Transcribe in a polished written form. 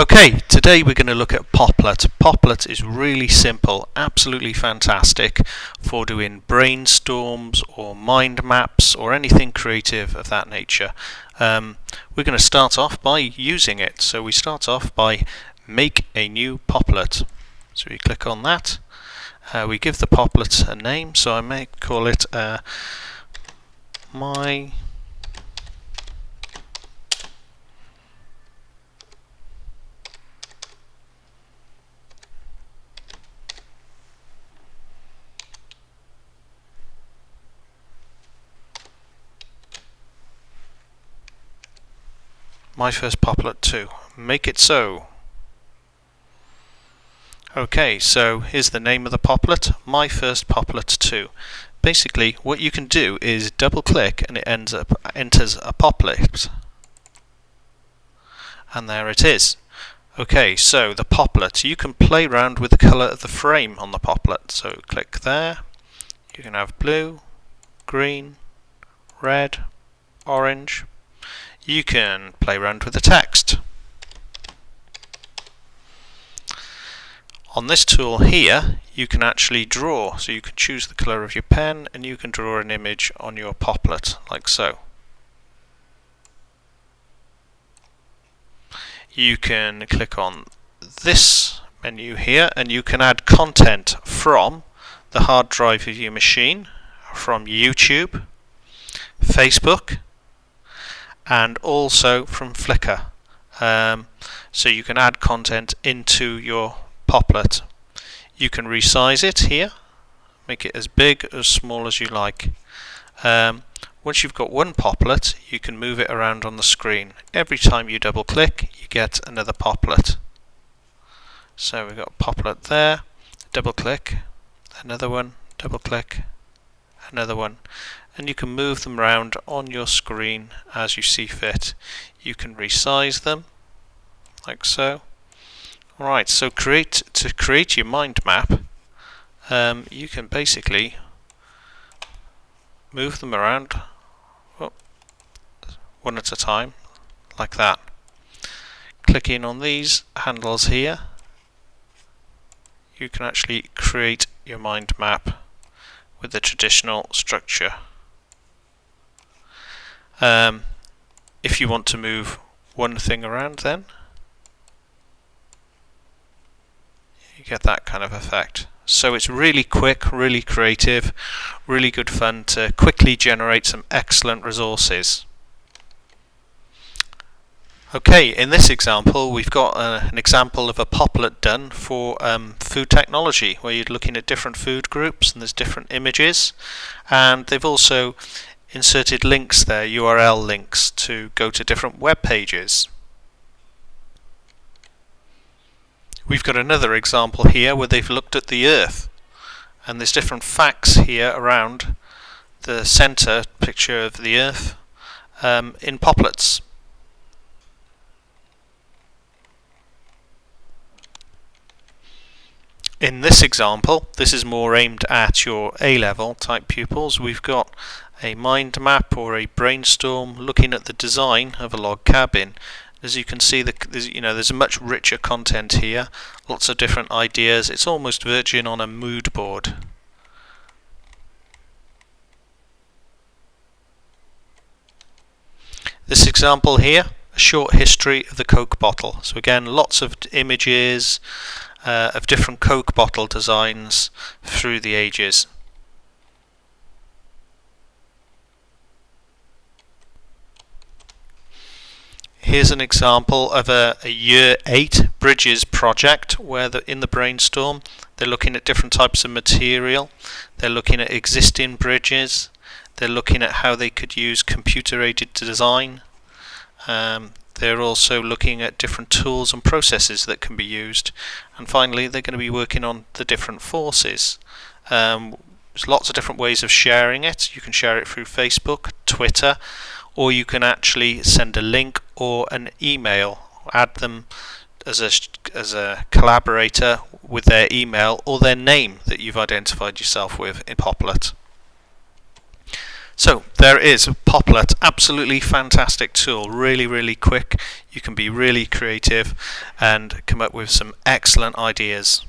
Okay, today we're going to look at Popplet. Popplet is really simple, absolutely fantastic for doing brainstorms or mind maps or anything creative of that nature. We're going to start off by using it. So we start off by make a new Popplet. So we click on that. We give the Popplet a name, so I may call it My First Popplet 2. Make it so. Okay, so here's the name of the Popplet, My First Popplet 2. Basically, what you can do is double click and it enters a Popplet. And there it is. Okay, so the Popplet, you can play around with the colour of the frame on the Popplet. So click there, you can have blue, green, red, orange. You can play around with the text. On this tool here, you can actually draw, so you can choose the colour of your pen and you can draw an image on your Popplet, like so. You can click on this menu here and you can add content from the hard drive of your machine, from YouTube, Facebook, and also from Flickr. So you can add content into your Popplet. You can resize it here, make it as big as small as you like. Once you've got one Popplet, you can move it around on the screen. Every time you double click, you get another Popplet. So we've got Popplet there, double click, another one, double click, another one, and you can move them around on your screen as you see fit. You can resize them like so. Alright, so to create your mind map, you can basically move them around one at a time, like that. Clicking on these handles here, you can actually create your mind map with the traditional structure. If you want to move one thing around, then you get that kind of effect. So it's really quick, really creative, really good fun to quickly generate some excellent resources. Okay, in this example we've got an example of a Popplet done for food technology, where you're looking at different food groups and there's different images, and they've also inserted links there, URL links, to go to different web pages. We've got another example here where they've looked at the Earth, and there's different facts here around the center picture of the Earth in Popplets. In this example, this is more aimed at your A-level type pupils. We've got a mind map or a brainstorm looking at the design of a log cabin. As you can see, there's a much richer content here, lots of different ideas. It's almost verging on a mood board. This example here, a short history of the Coke bottle. So again, lots of images of different Coke bottle designs through the ages. Here's an example of a Year 8 Bridges project where in the brainstorm they're looking at different types of material, they're looking at existing bridges, they're looking at how they could use computer-aided design. They're also looking at different tools and processes that can be used, and finally they're going to be working on the different forces. There's lots of different ways of sharing it. You can share it through Facebook, Twitter, or you can actually send a link or an email, add them as a collaborator with their email or their name that you've identified yourself with in Popplet. So there is Popplet, absolutely fantastic tool, really quick. You can be really creative and come up with some excellent ideas.